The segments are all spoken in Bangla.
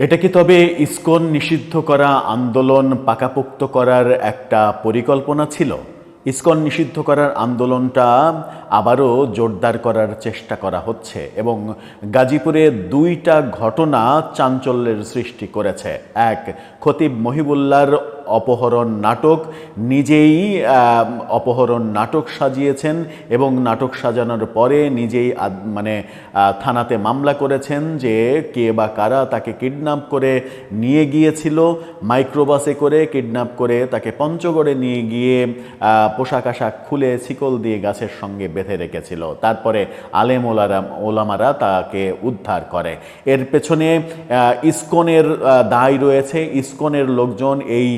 এটা কি তবে ইসকন নিষিদ্ধ করা আন্দোলন পাকাপোক্ত করার একটা পরিকল্পনা ছিল? ইসকন নিষিদ্ধ করার আন্দোলনটা আবারও জোরদার করার চেষ্টা করা হচ্ছে এবং গাজীপুরে দুইটা ঘটনা চাঞ্চল্যের সৃষ্টি করেছে। এক, খতিব মহিবুল্লাহর অপহরণ নাটক, নিজেই অপহরণ নাটক সাজিয়েছেন এবং নাটক সাজানোর পরে নিজেই থানাতে মামলা করেছেন যে কে বা কারা তাকে কিডন্যাপ করে নিয়ে গিয়েছিল, মাইক্রোবাসে করে কিডন্যাপ করে তাকে পঞ্চগড়ে নিয়ে গিয়ে পোশাক আশাক খুলে শিকল দিয়ে গাছের সঙ্গে বেঁধে রেখেছিল। তারপরে আলেম ওলামারা তাকে উদ্ধার করে। এর পেছনে ইসকনের দায় রয়েছে। ইসকনের লোকজন এই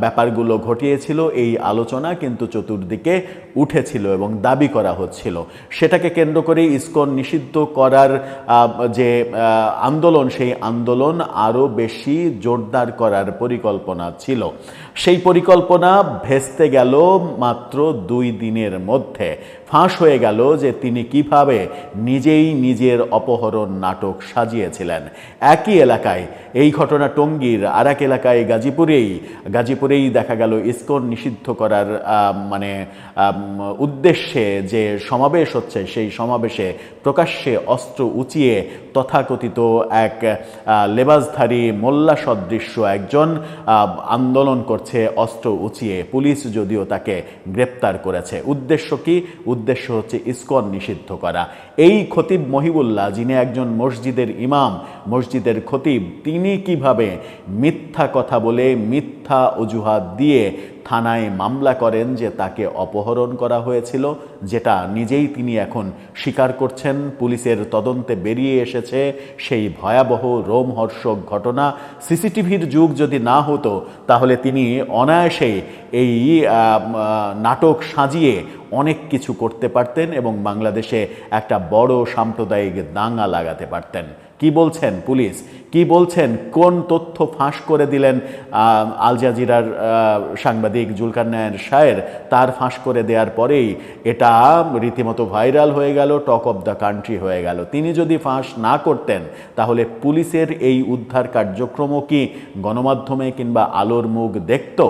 ব্যাপারগুলো ঘটিয়েছিল, এই আলোচনা কিন্তু চতুর্দিকে উঠেছিল এবং দাবি করা হচ্ছিল। সেটাকে কেন্দ্র করে ইসকন নিষিদ্ধ করার যে আন্দোলন, সেই আন্দোলন আরও বেশি জোরদার করার পরিকল্পনা ছিল। সেই পরিকল্পনা ভেস্তে গেল মাত্র 2 দিনের মধ্যে। ফাঁস হয়ে গেল যে তিনি কিভাবে নিজেই নিজের অপহরণ নাটক সাজিয়েছিলেন। একই এলাকায়, এই ঘটনা টঙ্গীর, আর এক এলাকায় গাজীপুরেই দেখা গেল ইসকন নিষিদ্ধ করার উদ্দেশ্যে যে সমাবেশ হচ্ছে, সেই সমাবেশে প্রকাশ্যে অস্ত্র উঁচিয়ে তথাকথিত এক লেবাসধারী মোল্লা সদৃশ্য একজন আন্দোলন করছে অস্ত্র উঁচিয়ে। পুলিশ যদিও তাকে গ্রেপ্তার করেছে। উদ্দেশ্য কি? উদ্দেশ্য হচ্ছে ইসকন নিষিদ্ধ করা। এই খতিব মহিবুল্লাহ, যিনি একজন মসজিদের ইমাম, মসজিদের খতিব, তিনি কিভাবে মিথ্যা কথা বলে, মিথ্যা অজুহাত দিয়ে থানায় মামলা করেন যে তাকে অপহরণ করা হয়েছিল, যেটা নিজেই তিনি এখন স্বীকার করছেন। পুলিশের তদন্তে বেরিয়ে এসেছে সেই ভয়াবহ রোমহর্ষক ঘটনা। সিসিটিভির যুগ যদি না হতো তাহলে তিনি অনায়াসেই এই নাটক সাজিয়ে অনেক কিছু করতে পারতেন এবং বাংলাদেশে একটা বড় সাম্প্রদায়িক দাঙ্গা লাগাতে পারতেন। কি বলছেন পুলিশ? কি বলছেন? কোন তথ্য ফাঁস করে দিলেন আল জাজিরার সাংবাদিক জুলকারনায়ের শায়ের? তার ফাঁস করে দেওয়ার পরেই এটা রীতিমতো ভাইরাল হয়ে গেল, টক অব দ্য কান্ট্রি হয়ে গেল। তিনি যদি ফাঁস না করতেন তাহলে পুলিশের এই উদ্ধার কার্যক্রমও কি গণমাধ্যমে কিংবা আলোর মুখ দেখত?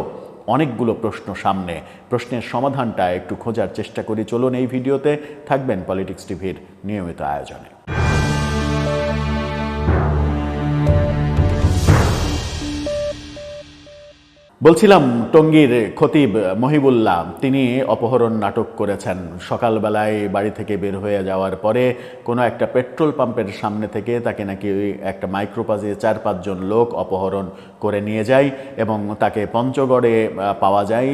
অনেকগুলো প্রশ্ন সামনে। প্রশ্নের সমাধানটা একটু খোঁজার চেষ্টা করি। চলুন এই ভিডিওতে থাকবেন পলিটিক্স টিভির নিয়মিত আয়োজনে। বলছিলাম, টঙ্গীর খতিব মহিবুল্লাহ তিনি অপহরণ নাটক করেছেন। সকালবেলায় বাড়ি থেকে বের হয়ে যাওয়ার পরে কোনো একটা পেট্রোল পাম্পের সামনে থেকে তাকে নাকি একটা মাইক্রোবাসে 4-5 জন লোক অপহরণ করে নিয়ে যায় এবং তাকে পঞ্চগড়ে পাওয়া যায়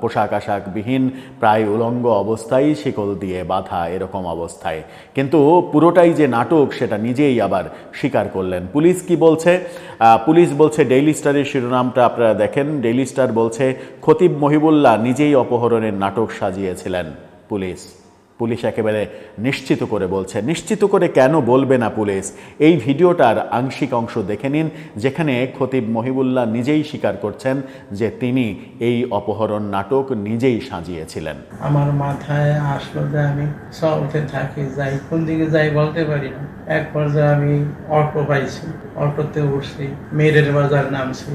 পোশাক আশাকবিহীন, প্রায় উলঙ্গ অবস্থায়, শিকল দিয়ে বাঁধা এরকম অবস্থায়। কিন্তু পুরোটাই যে নাটক সেটা নিজেই আবার স্বীকার করলেন। পুলিশ কি বলছে? পুলিশ বলছে, ডেইলি স্টারের শিরোনামটা আপনারা দেখেন। ডেইলি স্টার বলছে খতিব মহিবুল্লাহ নিজেই অপহরণের নাটক সাজিয়েছিলেন। পুলিশ একেবারে নিশ্চিত করে বলছে। নিশ্চিত করে কেন বলবে না পুলিশ? এই ভিডিওটার আংশিক অংশ দেখে নিন, যেখানে খতিব মহিবুল্লাহ নিজেই স্বীকার করছেন যে তিনি এই অপহরণ নাটক নিজেই সাজিয়েছিলেন। আমার মাথায় আসলো যে আমি শহরে থাকি, যাই কোন দিকে যাই বলতে পারি না। এক পর্যায়ে আমি অটো পাইছি, অটোতে উঠছি, মেরের বাজার নামছি।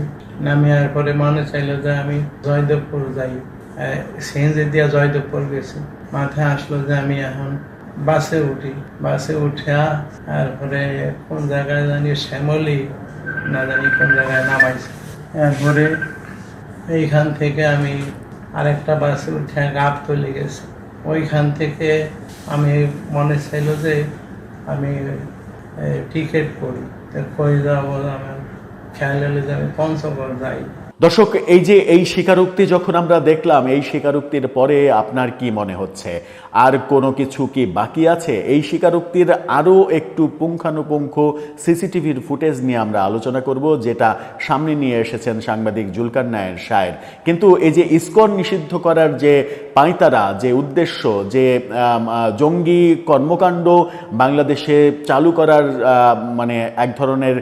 নামিয়ার পরে মনে চাইলো যে আমি জয়দেবপুর যাই, সিএনজি দিয়া জয়দেবপুর গেছি। মাথায় আসলো যে আমি এখন বাসে উঠি। বাসে উঠে তারপরে কোন জায়গায় জানি শ্যামলি না জানি কোন জায়গায় নামাইছে। এরপরে এইখান থেকে আমি আরেকটা বাসে উঠে গাবতলী গেছি। ওইখান থেকে আমি মনে চাইল যে আমি টিকিট করি, কই যাবো, আমার খেয়াল হলে যে আমি পঞ্চগড় যাই। দর্শক, এই স্বীকারোক্তি যখন আমরা দেখলাম, এই স্বীকারোক্তির পরে আপনার কি মনে হচ্ছে? আর কোনো কিছু কি বাকি আছে? এই স্বীকারোক্তির আরও একটু পুঙ্খানুপুঙ্খ সিসিটিভির ফুটেজ নিয়ে আমরা আলোচনা করব, যেটা সামনে নিয়ে এসেছেন সাংবাদিক জুলকারনায়ের শায়ের। কিন্তু এই যে ইসকন নিষিদ্ধ করার যে পাঁয়তারা, যে উদ্দেশ্য, যে জঙ্গি কর্মকাণ্ড বাংলাদেশে চালু করার এক ধরনের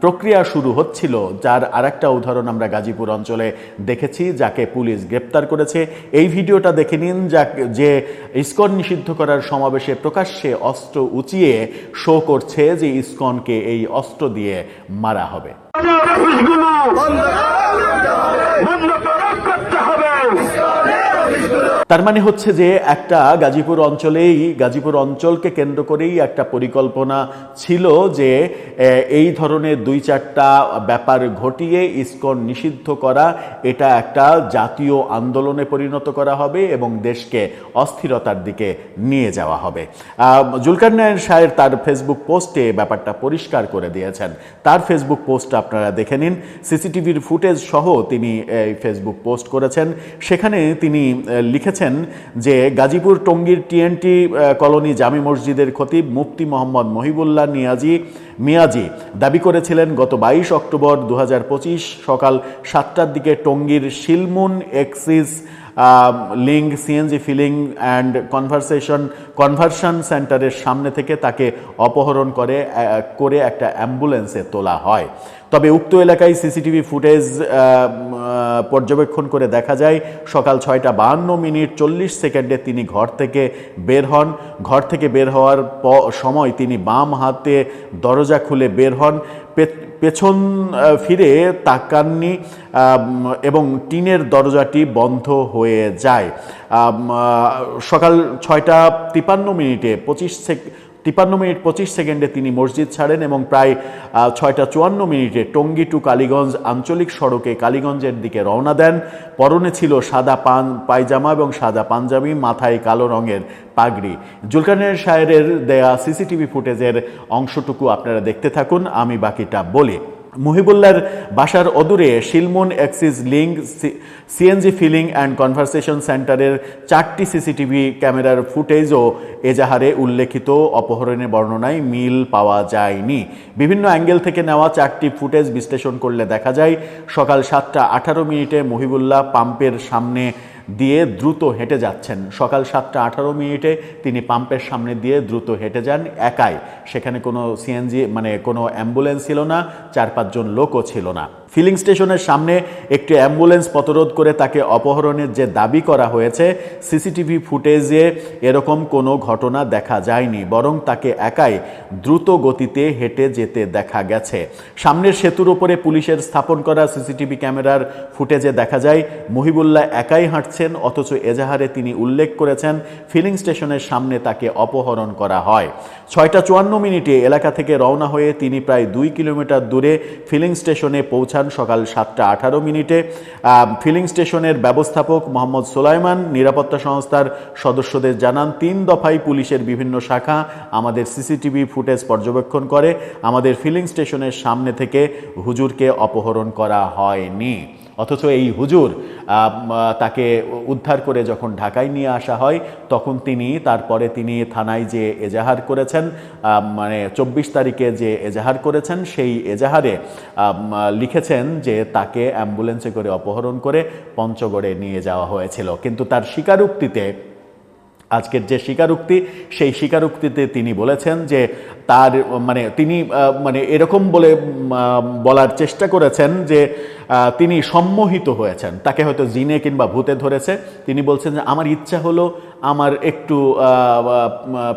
প্রক্রিয়া শুরু হচ্ছিল, যার আরেকটা উদাহরণ বিস্ফোরণ আমরা গাজীপুর অঞ্চলে দেখেছি, যাকে পুলিশ গ্রেপ্তার করেছে। এই ভিডিওটা দেখে নিন, যে ইসকন নিষিদ্ধ করার সমাবেশে প্রকাশ্যে অস্ত্র উঁচিয়ে শো করছে যে ইসকনকে এই অস্ত্র দিয়ে মারা হবে। তার মানে হচ্ছে যে একটা গাজীপুর অঞ্চলকে কেন্দ্র করেই একটা পরিকল্পনা ছিল যে এই ধরনের 2-4টা ব্যাপার ঘটিয়ে ইসকন নিষিদ্ধ করা, এটা একটা জাতীয় আন্দোলনে পরিণত করা হবে এবং দেশকে অস্থিরতার দিকে নিয়ে যাওয়া হবে। জুলকারনাইন শাহের তার ফেসবুক পোস্টে ব্যাপারটা পরিষ্কার করে দিয়েছেন। তার ফেসবুক পোস্টটা আপনারা দেখে নিন। সিসিটিভির ফুটেজ সহ তিনি এই ফেসবুক পোস্ট করেছেন। সেখানে তিনি লিখেছেন যে টঙ্গীর TNT কলোনি জামি মসজিদের খতিব মুফতি মোহাম্মদ মহিবুল্লাহ মিয়াজি দাবি করেছিলেন গত 22 অক্টোবর 2025 সকাল 7টার দিকে টঙ্গীর Shilmun axis link CNG filling and conversion সেন্টারের সামনে থেকে তাকে অপহরণ করে একটা অ্যাম্বুলেন্সে তোলা হয়। তবে উক্ত এলাকায় সিসিটিভি ফুটেজ পর্যবেক্ষণ করে দেখা যায় সকাল 6:52:40 তিনি ঘর থেকে বের হন। ঘর থেকে বের হওয়ার সময় তিনি বাম হাতে দরজা খুলে বের হন, পেছন ফিরে তাকাননি এবং টিনের দরজাটি বন্ধ হয়ে যায়। সকাল 6:53:25 তিনি মসজিদ ছাড়েন এবং প্রায় 6:54 টঙ্গী টু কালীগঞ্জ আঞ্চলিক সড়কে কালীগঞ্জের দিকে রওনা দেন। পরনে ছিল সাদা পায়জামা এবং সাদা পাঞ্জাবি, মাথায় কালো রঙের পাগড়ি। জুলকারনাইন শাহের দেয়া সিসিটিভি ফুটেজের অংশটুকু আপনারা দেখতে থাকুন, আমি বাকিটা বলি। মহিবুল্লাহর বাসার অদূরে Shilmun axis link CNG filling and conversation সেন্টারের 4টি সিসিটিভি ক্যামেরার ফুটেজও এজাহারে উল্লেখিত অপহরণের বর্ণনায় মিল পাওয়া যায়নি। বিভিন্ন অ্যাঙ্গেল থেকে নেওয়া 4টি ফুটেজ বিশ্লেষণ করলে দেখা যায় সকাল 7:18 মহিবুল্লাহ পাম্পের সামনে দিয়ে দ্রুত হেঁটে যাচ্ছেন। সকাল 7:18 তিনি পাম্পের সামনে দিয়ে দ্রুত হেঁটে যান একাই। সেখানে কোনো CNG কোনো অ্যাম্বুলেন্স ছিল না, 4-5 জন লোকও ছিল না। ফিলিং স্টেশনের সামনে একটি অ্যাম্বুলেন্স পথরোধ করে তাকে অপহরণের যে দাবি করা হয়েছে, সিসিটিভি ফুটেজে এরকম কোনো ঘটনা দেখা যায়নি, বরং তাকে একাই দ্রুত গতিতে হেঁটে যেতে দেখা গেছে। সামনের সেতুর উপরে পুলিশের স্থাপন করা সিসিটিভি ক্যামেরার ফুটেজে দেখা যায় মহিবুল্লাহ একাই হাঁটছেন, অথচ এজাহারে তিনি উল্লেখ করেছেন ফিলিং স্টেশনের সামনে তাকে অপহরণ করা হয়। 6:54 এলাকা থেকে রওনা হয়ে তিনি প্রায় 2 কিলোমিটার দূরে ফিলিং স্টেশনে পৌঁছান সকাল 7:18। ফিলিং স্টেশনের ব্যবস্থাপক মোহাম্মদ সোলাইমান নিরাপত্তা সংস্থার সদস্যদের জানান, 3 দফায় পুলিশের বিভিন্ন শাখা আমাদের সিসিটিভি ফুটেজ পর্যবেক্ষণ করে আমাদের ফিলিং স্টেশনের সামনে থেকে হুজুরকে অপহরণ করা হয়নি। অথচ এই হুজুর তাকে উদ্ধার করে যখন ঢাকায় নিয়ে আসা হয় তখন তারপরে তিনি থানায় যে এজাহার করেছেন, 24 তারিখে যে এজাহার করেছেন, সেই এজাহারে লিখেছেন যে তাকে অ্যাম্বুলেন্সে করে অপহরণ করে পঞ্চগড়ে নিয়ে যাওয়া হয়েছিল। কিন্তু তার স্বীকারোক্তিতে, আজকের যে স্বীকারোক্তি, সেই স্বীকারোক্তিতে তিনি বলেছেন যে তিনি এরকম বলার চেষ্টা করেছেন যে তিনি সম্মোহিত হয়েছেন, তাকে হয়তো জিনে কিংবা ভূতে ধরেছে। তিনি বলছেন যে আমার ইচ্ছা হলো আমার একটু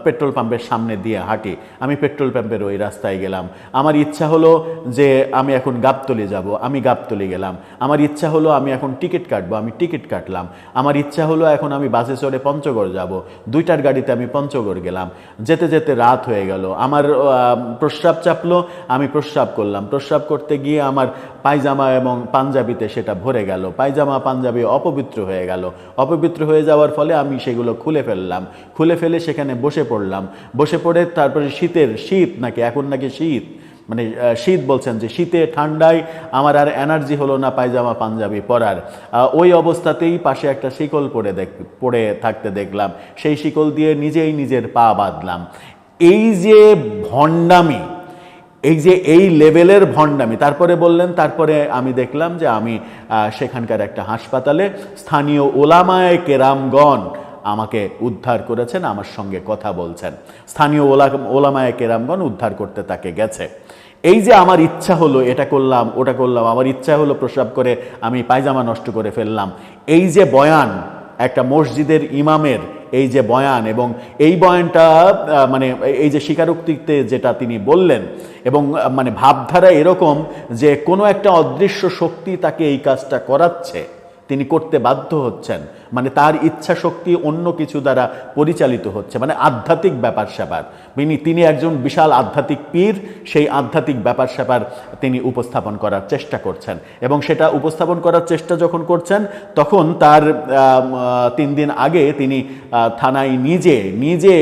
পেট্রোল পাম্পের সামনে দিয়ে হাঁটি, আমি পেট্রোল পাম্পের ওই রাস্তায় গেলাম। আমার ইচ্ছা হলো যে আমি এখন গাবতলী যাব, আমি গাবতলী গেলাম। আমার ইচ্ছা হলো আমি এখন টিকিট কাটবো, আমি টিকিট কাটলাম। আমার ইচ্ছা হলো এখন আমি বাসে চড়ে পঞ্চগড় যাব, 2টার গাড়িতে আমি পঞ্চগড় গেলাম। যেতে যেতে রাত হয়ে গেল, আমার প্রস্রাব চাপলো, আমি প্রস্রাব করলাম। প্রস্রাব করতে গিয়ে আমার পায়জামা এবং পাঞ্জাবিতে সেটা ভরে গেল, পায়জামা পাঞ্জাবি অপবিত্র হয়ে গেল। অপবিত্র হয়ে যাওয়ার ফলে আমি সেগুলো খুলে ফেললাম, খুলে ফেলে সেখানে বসে পড়লাম। বসে পড়ে তারপরে শীত নাকি এখন নাকি শীত বলছেন যে শীতে ঠান্ডায় আমার আর এনার্জি হলো না পায়জামা পাঞ্জাবি পরার। ওই অবস্থাতেই পাশে একটা শিকল পড়ে থাকতে দেখলাম, সেই শিকল দিয়ে নিজেই নিজের পা বাঁধলাম। এই যে ভণ্ডামি, এই লেভেলের ভণ্ডামি। তারপরে বললেন, তারপরে আমি দেখলাম যে আমি সেখানকার একটা হাসপাতালে স্থানীয় ওলামায়ে কেরামগণ আমাকে উদ্ধার করেছেন, আমার সঙ্গে কথা বলছেন। স্থানীয় ওলামায়ে কেরামগণ উদ্ধার করতে তাকে গেছে। এই যে আমার ইচ্ছা হলো এটা করলাম ওটা করলাম, আমার ইচ্ছা হলো প্রস্রাব করে আমি পায়জামা নষ্ট করে ফেললাম, এই যে বয়ান একটা মসজিদের ইমামের, এই যে বয়ান এবং এই বয়ানটা মানে এই যে স্বীকারোক্তিতে যেটা তিনি বললেন এবং মানে ভাবধারা এরকম যে কোনো একটা অদৃশ্য শক্তি তাকে এই কাজটা করাচ্ছে, তিনি করতে বাধ্য হচ্ছেন, মানে তার ইচ্ছা শক্তি অন্য কিছু দ্বারা পরিচালিত হচ্ছে, মানে আধ্যাত্মিক ব্যাপার স্যাপার। তিনি একজন বিশাল আধ্যাত্মিক পীর, সেই আধ্যাত্মিক ব্যাপার স্যাপার তিনি উপস্থাপন করার চেষ্টা করছেন এবং সেটা উপস্থাপন করার চেষ্টা যখন করছেন তখন তার 3 দিন আগে তিনি থানায় নিজে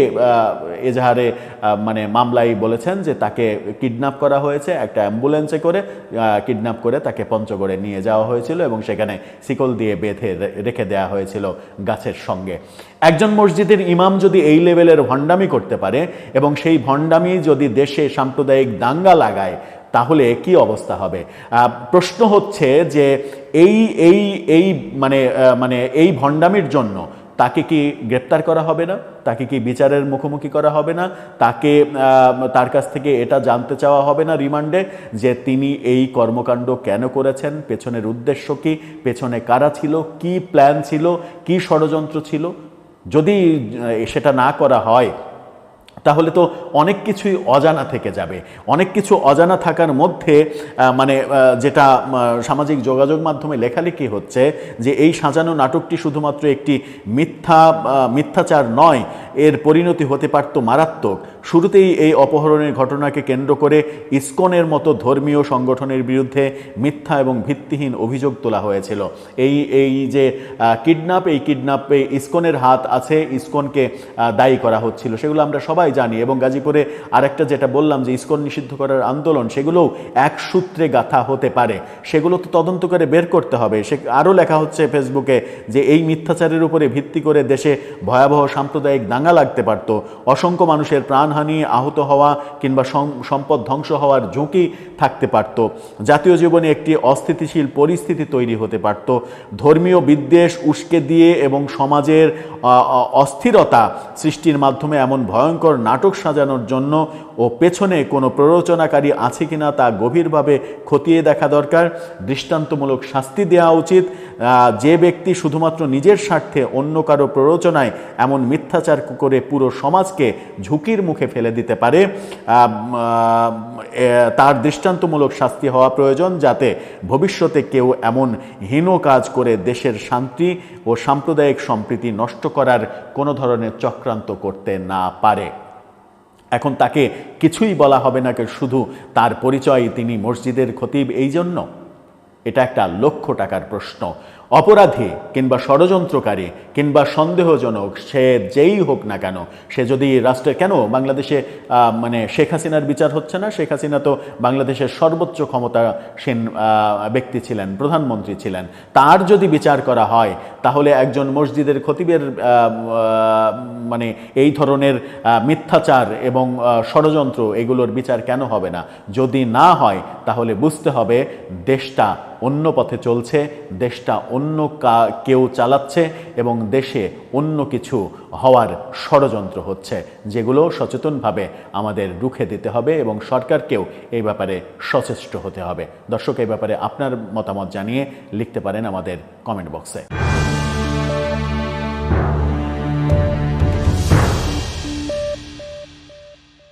এজাহারে মানে মামলায় বলেছেন যে তাকে কিডন্যাপ করা হয়েছে, একটা অ্যাম্বুলেন্সে করে কিডন্যাপ করে তাকে পঞ্চগড়ে নিয়ে যাওয়া হয়েছিল এবং সেখানে শিকল দিয়ে বেঁধে রেখে দেওয়া হয়েছিল গাছের সঙ্গে। একজন মসজিদের ইমাম যদি এই লেভেলের ভণ্ডামি করতে পারে এবং সেই ভণ্ডামি যদি দেশে সাম্প্রদায়িক দাঙ্গা লাগায় তাহলে কি অবস্থা হবে? প্রশ্ন হচ্ছে যে এই মানে এই ভণ্ডামির জন্য তাকে কি গ্রেপ্তার করা হবে না? তাকে কি বিচারের মুখোমুখি করা হবে না? তার কাছ থেকে এটা জানতে চাওয়া হবে না রিমান্ডে যে তিনি এই কর্মকাণ্ড কেন করেছেন, পেছনের উদ্দেশ্য কি, পেছনে কারা ছিল, কি প্ল্যান ছিল, কি ষড়যন্ত্র ছিল? যদি সেটা না করা হয় তাহলে তো অনেক কিছুই অজানা থেকে যাবে। অনেক কিছু অজানা থাকার মধ্যে মানে যেটা সামাজিক যোগাযোগ মাধ্যমে লেখালেখি হচ্ছে যে এই সাজানো নাটকটি শুধুমাত্র একটি মিথ্যাচার নয়, এর পরিণতি হতে পারত মারাত্মক। শুরুতেই এই অপহরণের ঘটনাকে কেন্দ্র করে ইসকনের মতো ধর্মীয় সংগঠনের বিরুদ্ধে মিথ্যা এবং ভিত্তিহীন অভিযোগ তোলা হয়েছিল। এই যে কিডন্যাপে ইসকনের হাত আছে, ইসকনকে দায়ী করা হচ্ছিল, সেগুলো আমরা সবাই জানি। এবং গাজীপুরে আরেকটা যেটা বললাম যে ইসকন নিষিদ্ধ করার আন্দোলন, সেগুলোও এক সূত্রে গাথা হতে পারে, সেগুলো তো তদন্ত করে বের করতে হবে। সে আরও লেখা হচ্ছে ফেসবুকে যে এই মিথ্যাচারের উপরে ভিত্তি করে দেশে ভয়াবহ সাম্প্রদায়িক দাঙ্গা লাগতে পারত, অসংখ্য মানুষের প্রাণহানি, আহত হওয়া কিংবা সম্পদ ধ্বংস হওয়ার ঝুঁকি থাকতে পারত, জাতীয় জীবনে একটি অস্থিতিশীল পরিস্থিতি তৈরি হতে পারত, ধর্মীয় বিদ্বেষ উস্কে দিয়ে এবং সমাজের অস্থিরতা সৃষ্টির মাধ্যমে এমন ভয়ঙ্কর নাটক সাজানোর জন্য ও পেছনে কোনো প্ররোচনাকারী আছে কিনা তা গভীরভাবে খতিয়ে দেখা দরকার। দৃষ্টান্তমূলক শাস্তি দেওয়া উচিত। যে ব্যক্তি শুধুমাত্র নিজের স্বার্থে অন্য কারো প্ররোচনায় এমন মিথ্যাচার করে পুরো সমাজকে ঝুঁকির মুখে ফেলে দিতে পারে, তার দৃষ্টান্তমূলক শাস্তি হওয়া প্রয়োজন, যাতে ভবিষ্যতে কেউ এমন হীন কাজ করে দেশের শান্তি ও সাম্প্রদায়িক সম্প্রীতি নষ্ট করার কোনো ধরনের চক্রান্ত করতে না পারে। এখন তাকে কিছুই বলা হবে না, শুধু তার পরিচয় তিনি মসজিদের খতিব, এই জন্য এটা একটা লক্ষ টাকার প্রশ্ন। অপরাধী কিংবা ষড়যন্ত্রকারী কিংবা সন্দেহজনক সে যেই হোক না কেন, সে যদি রাষ্ট্রের, কেন বাংলাদেশে মানে শেখ হাসিনার বিচার হচ্ছে না? শেখ হাসিনা তো বাংলাদেশের সর্বোচ্চ ক্ষমতাসীন ব্যক্তি ছিলেন, প্রধানমন্ত্রী ছিলেন। তার যদি বিচার করা হয় তাহলে একজন মসজিদের খতিবের মানে এই ধরনের মিথ্যাচার এবং ষড়যন্ত্র এগুলোর বিচার কেন হবে না? যদি না হয় তাহলে বুঝতে হবে দেশটা অন্য পথে চলছে, দেশটা অন্য কেউ চালাচ্ছে এবং দেশে অন্য কিছু হওয়ার ষড়যন্ত্র হচ্ছে, যেগুলো সচেতনভাবে আমাদের রুখে দিতে হবে এবং সরকারকেও এই ব্যাপারে সচেষ্ট হতে হবে। দর্শক, এই ব্যাপারে আপনার মতামত জানিয়ে লিখতে পারেন আমাদের কমেন্ট বক্সে।